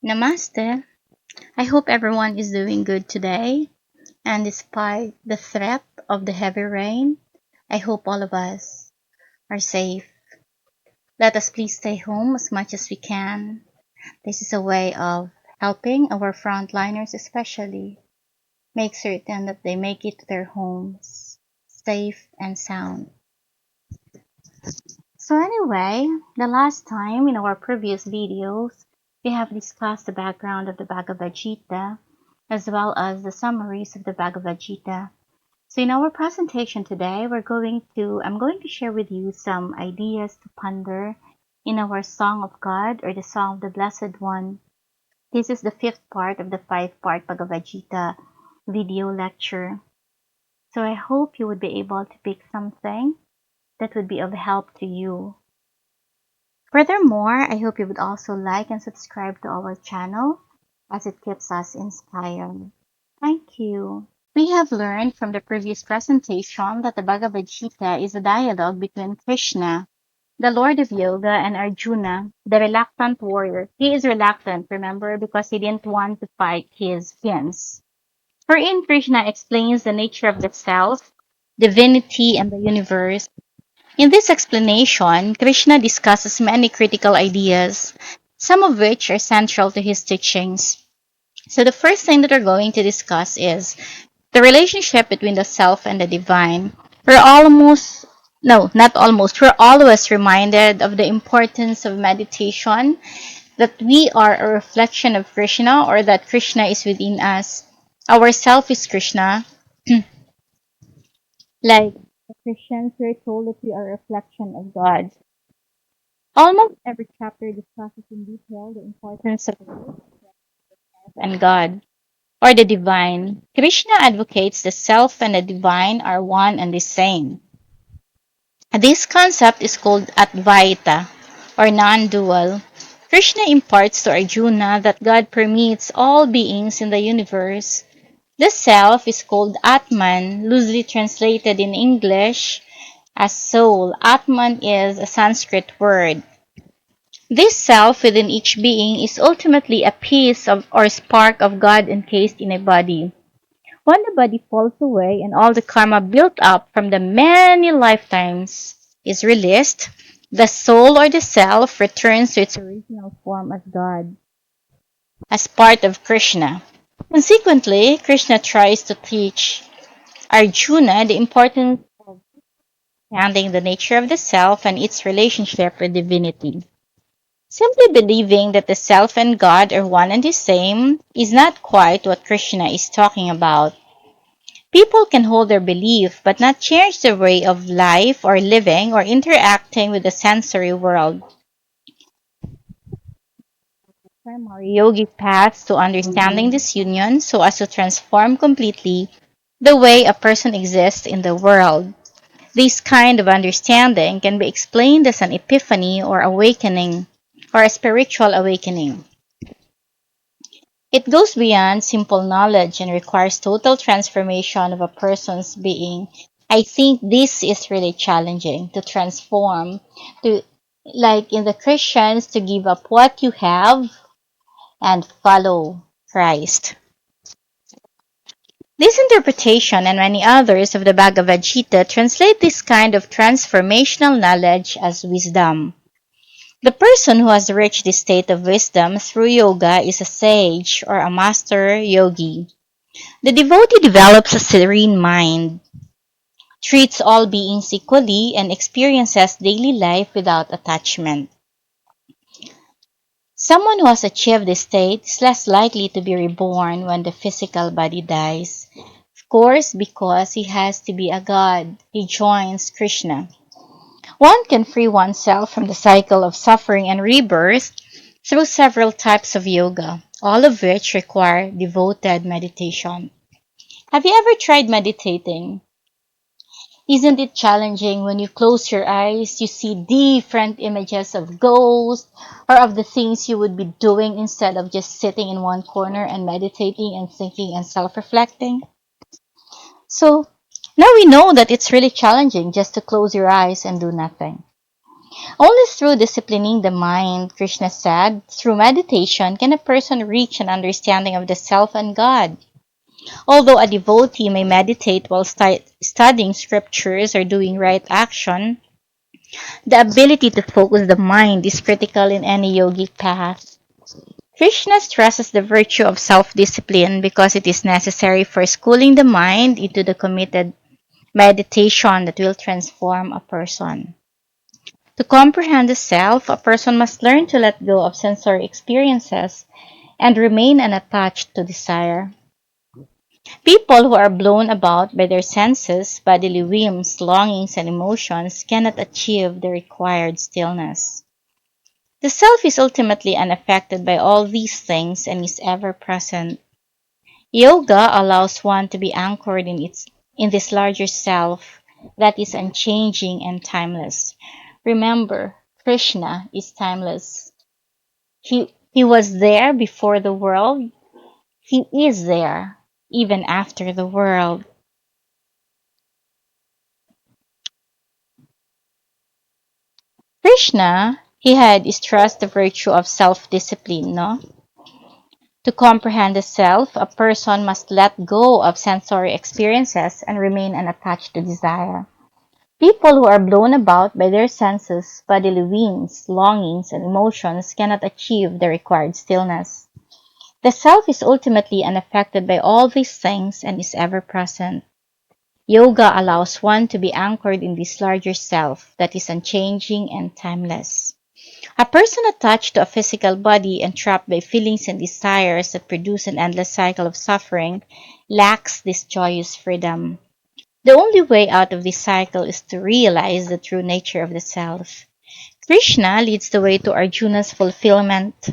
Namaste. I hope everyone is doing good today. And despite the threat of the heavy rain, I hope all of us are safe. Let us please stay home as much as we can. This is a way of helping our frontliners, especially make certain that they make it to their homes safe and sound. So anyway, the last time in our previous videos, we have discussed the background of the Bhagavad Gita as well as the summaries of the Bhagavad Gita. So in our presentation today, I'm going to share with you some ideas to ponder in our Song of God or the Song of the Blessed One. This is the fifth part of the five-part Bhagavad Gita video lecture. So I hope you would be able to pick something that would be of help to you. Furthermore, I hope you would also like and subscribe to our channel as it keeps us inspired. Thank you. We have learned from the previous presentation that the Bhagavad Gita is a dialogue between Krishna, the Lord of Yoga, and Arjuna, the reluctant warrior. He is reluctant, remember, because he didn't want to fight his friends. Wherein Krishna explains the nature of the self, divinity, and the universe. In this explanation, Krishna discusses many critical ideas, some of which are central to his teachings. So the first thing that we're going to discuss is the relationship between the self and the divine. We're almost, no, not almost, we're always reminded of the importance of meditation, that we are a reflection of Krishna or that Krishna is within us. Our self is Krishna. Like the Christians, we're told that we are a reflection of God. Almost every chapter discusses in detail the importance of self and God, or the divine. Krishna advocates the self and the divine are one and the same. This concept is called Advaita, or non-dual. Krishna imparts to Arjuna that God permeates all beings in the universe. The self is called Atman, loosely translated in English as soul. Atman is a Sanskrit word. This self within each being is ultimately a piece of or spark of God encased in a body. When the body falls away and all the karma built up from the many lifetimes is released, the soul or the self returns to its original form as God, as part of Krishna. Consequently, Krishna tries to teach Arjuna the importance of understanding the nature of the self and its relationship with divinity. Simply believing that the self and God are one and the same is not quite what Krishna is talking about. People can hold their belief but not change their way of life or living or interacting with the sensory world. Primary yogic paths to understanding this union so as to transform completely the way a person exists in the world. This kind of understanding can be explained as an epiphany or awakening, or a spiritual awakening. It goes beyond simple knowledge and requires total transformation of a person's being. I think this is really challenging to transform, to, like in the Christians, to give up what you have and follow Christ. This interpretation and many others of the Bhagavad Gita translate this kind of transformational knowledge as wisdom. The person who has reached this state of wisdom through yoga is a sage or a master yogi. The devotee develops a serene mind, treats all beings equally, and experiences daily life without attachment. Someone who has achieved this state is less likely to be reborn when the physical body dies. Of course, because he has to be a god, he joins Krishna. One can free oneself from the cycle of suffering and rebirth through several types of yoga, all of which require devoted meditation. Have you ever tried meditating? Isn't it challenging when you close your eyes, you see different images of ghosts or of the things you would be doing instead of just sitting in one corner and meditating and thinking and self-reflecting? So now we know that it's really challenging just to close your eyes and do nothing. Only through disciplining the mind, Krishna said, through meditation can a person reach an understanding of the self and God. Although a devotee may meditate while studying scriptures or doing right action, the ability to focus the mind is critical in any yogic path. Krishna stresses the virtue of self-discipline because it is necessary for schooling the mind into the committed meditation that will transform a person. To comprehend the self, a person must learn to let go of sensory experiences and remain unattached to desire. People who are blown about by their senses, bodily whims, longings, and emotions cannot achieve the required stillness. The self is ultimately unaffected by all these things and is ever present. Yoga allows one to be anchored in this larger self that is unchanging and timeless. Remember, Krishna is timeless. He was there before the world. He is there even after the world. Krishna, he had stressed the virtue of self-discipline, no? To comprehend the self, a person must let go of sensory experiences and remain unattached to desire. People who are blown about by their senses, bodily whims, longings, and emotions cannot achieve the required stillness. The self is ultimately unaffected by all these things and is ever present. Yoga allows one to be anchored in this larger self that is unchanging and timeless. A person attached to a physical body and trapped by feelings and desires that produce an endless cycle of suffering lacks this joyous freedom. The only way out of this cycle is to realize the true nature of the self. Krishna leads the way to Arjuna's fulfillment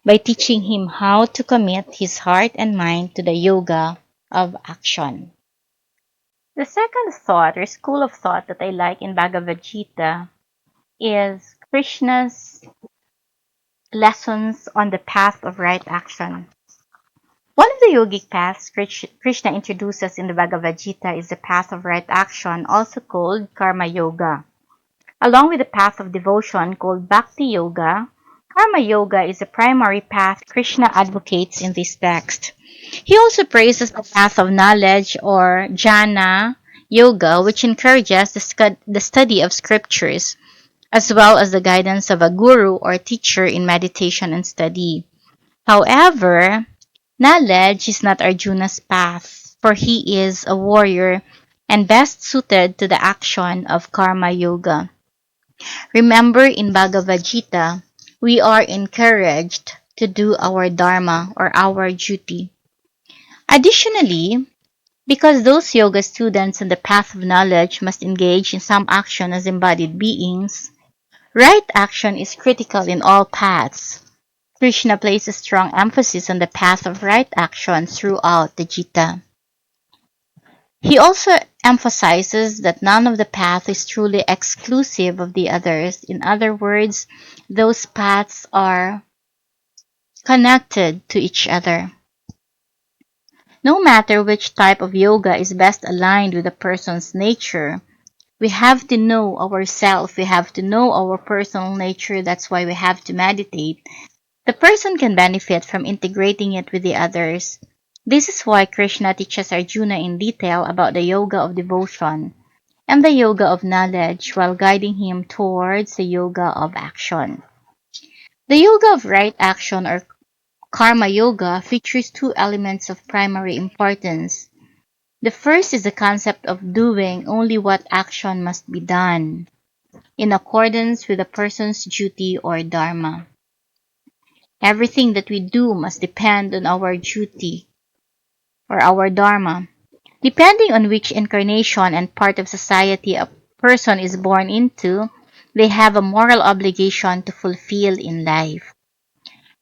by teaching him how to commit his heart and mind to the yoga of action. The second thought or school of thought that I like in Bhagavad Gita is Krishna's lessons on the path of right action. One of the yogic paths Krishna introduces in the Bhagavad Gita is the path of right action, also called Karma Yoga. Along with the path of devotion called Bhakti Yoga, Karma Yoga is the primary path Krishna advocates in this text. He also praises the path of knowledge or Jnana Yoga, which encourages the study of scriptures, as well as the guidance of a guru or teacher in meditation and study. However, knowledge is not Arjuna's path, for he is a warrior and best suited to the action of Karma Yoga. Remember in Bhagavad Gita, we are encouraged to do our dharma or our duty. Additionally, because those yoga students on the path of knowledge must engage in some action as embodied beings, right action is critical in all paths. Krishna places strong emphasis on the path of right action throughout the Gita. He also emphasizes that none of the paths is truly exclusive of the others. In other words, those paths are connected to each other. No matter which type of yoga is best aligned with a person's nature, we have to know ourselves, we have to know our personal nature, that's why we have to meditate. The person can benefit from integrating it with the others. This is why Krishna teaches Arjuna in detail about the yoga of devotion and the yoga of knowledge while guiding him towards the yoga of action. The yoga of right action or karma yoga features two elements of primary importance. The first is the concept of doing only what action must be done in accordance with a person's duty or dharma. Everything that we do must depend on our duty or our dharma. Depending on which incarnation and part of society a person is born into, they have a moral obligation to fulfill in life.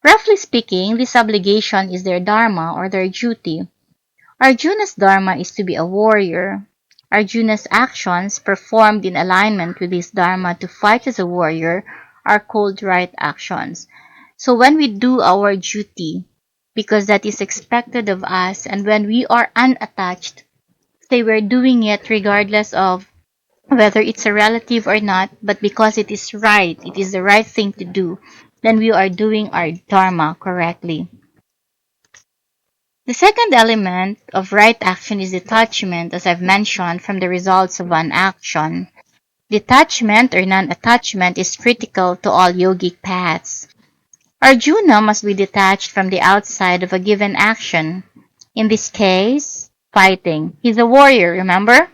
Roughly speaking, this obligation is their dharma or their duty. Arjuna's dharma is to be a warrior. Arjuna's actions performed in alignment with his dharma to fight as a warrior are called right actions. So when we do our duty, because that is expected of us, and when we are unattached, say we're doing it regardless of whether it's a relative or not, but because it is right, it is the right thing to do, then we are doing our dharma correctly. The second element of right action is detachment, as I've mentioned, from the results of an action. Detachment or non-attachment is critical to all yogic paths. Arjuna must be detached from the outside of a given action. In this case, fighting. He's a warrior, remember?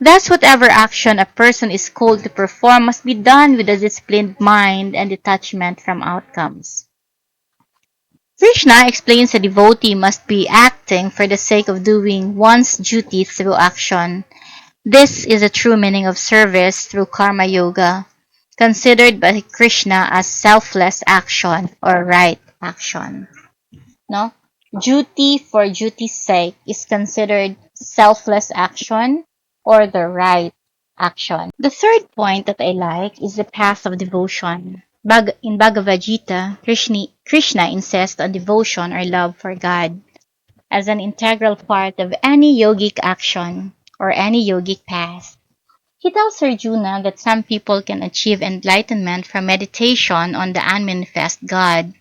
Thus, whatever action a person is called to perform must be done with a disciplined mind and detachment from outcomes. Krishna explains a devotee must be acting for the sake of doing one's duty through action. This is a true meaning of service through karma yoga, considered by Krishna as selfless action or right action. No? Duty for duty's sake is considered selfless action or the right action. The third point that I like is the path of devotion. In Bhagavad Gita, Krishna insists on devotion or love for God as an integral part of any yogic action or any yogic path. He tells Arjuna that some people can achieve enlightenment from meditation on the unmanifest God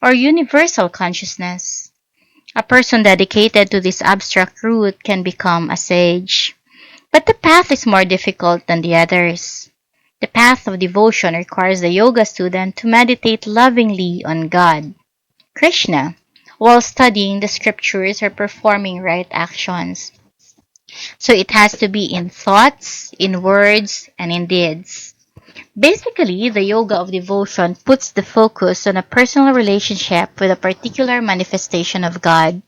or universal consciousness. A person dedicated to this abstract route can become a sage. But the path is more difficult than the others. The path of devotion requires the yoga student to meditate lovingly on God, Krishna, while studying the scriptures or performing right actions. So it has to be in thoughts, in words, and in deeds. Basically, the yoga of devotion puts the focus on a personal relationship with a particular manifestation of God,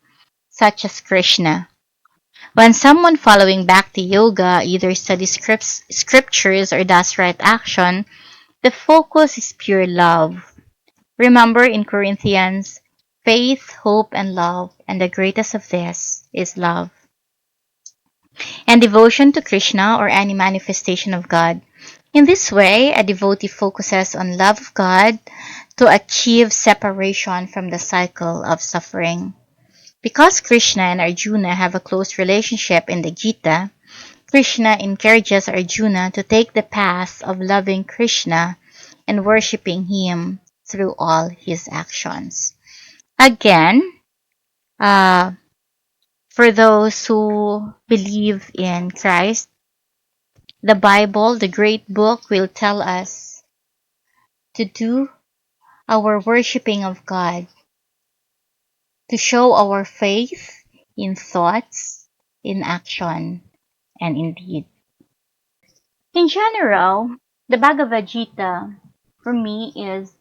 such as Krishna. When someone following Bhakti Yoga either studies scriptures or does right action, the focus is pure love. Remember in Corinthians, faith, hope, and love, and the greatest of this is love. And devotion to Krishna or any manifestation of God. In this way, a devotee focuses on love of God to achieve separation from the cycle of suffering. Because Krishna and Arjuna have a close relationship in the Gita, Krishna encourages Arjuna to take the path of loving Krishna and worshipping him through all his actions. Again, uh, for those who believe in Christ, the Bible, the great book, will tell us to do our worshipping of God, to show our faith in thoughts, in action, and in deed. In general, the Bhagavad Gita, for me, is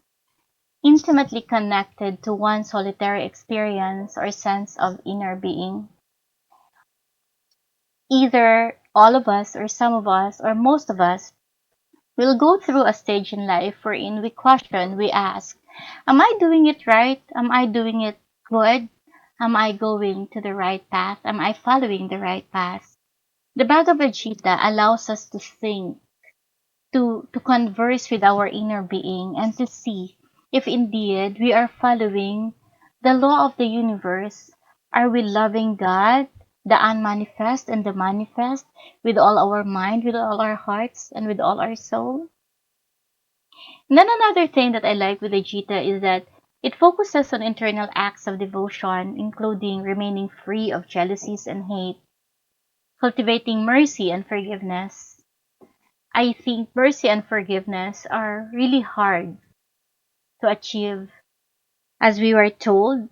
intimately connected to one's solitary experience or sense of inner being. Either all of us, or some of us, or most of us will go through a stage in life wherein we question, we ask, am I doing it right? Am I doing it good? Am I going to the right path? Am I following the right path? The Bhagavad Gita allows us to think, to converse with our inner being and to see if indeed we are following the law of the universe. Are we loving God, the unmanifest and the manifest, with all our mind, with all our hearts, and with all our soul? And then another thing that I like with the Gita is that it focuses on internal acts of devotion, including remaining free of jealousies and hate, cultivating mercy and forgiveness. I think mercy and forgiveness are really hard to achieve, as we were told,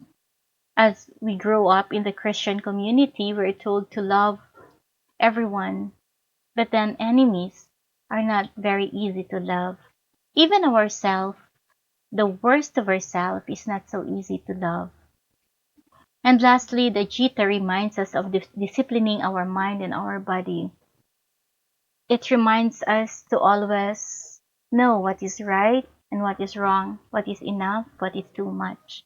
as we grow up in the Christian community, we're told to love everyone, but then enemies are not very easy to love. Even ourselves, the worst of ourselves, is not so easy to love. And lastly, the Gita reminds us of disciplining our mind and our body. It reminds us to always know what is right and what is wrong, what is enough, what is too much.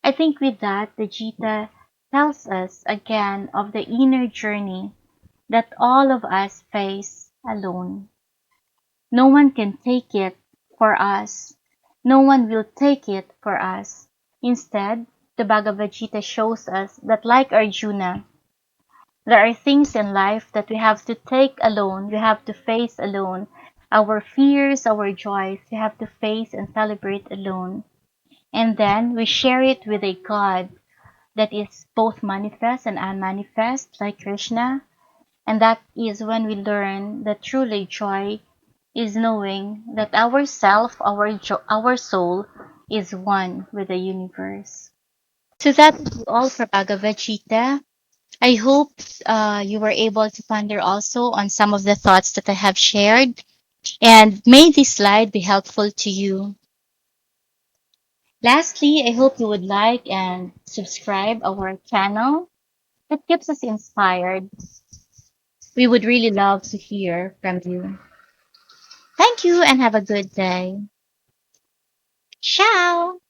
I think with that, the Gita tells us again of the inner journey that all of us face alone. No one can take it for us. No one will take it for us. Instead, the Bhagavad Gita shows us that, like Arjuna, There are things in life that we have to take alone, we have to face alone. Our fears, our joys, we have to face and celebrate alone. And then we share it with a God that is both manifest and unmanifest, like Krishna. And that is when we learn that truly joy is knowing that our self, our soul, is one with the universe. So that is all for Bhagavad Gita. I hope you were able to ponder also on some of the thoughts that I have shared, and may this slide be helpful to you. Lastly, I hope you would like and subscribe our channel. That keeps us inspired. We would really love to hear from you. Thank you and have a good day. Ciao!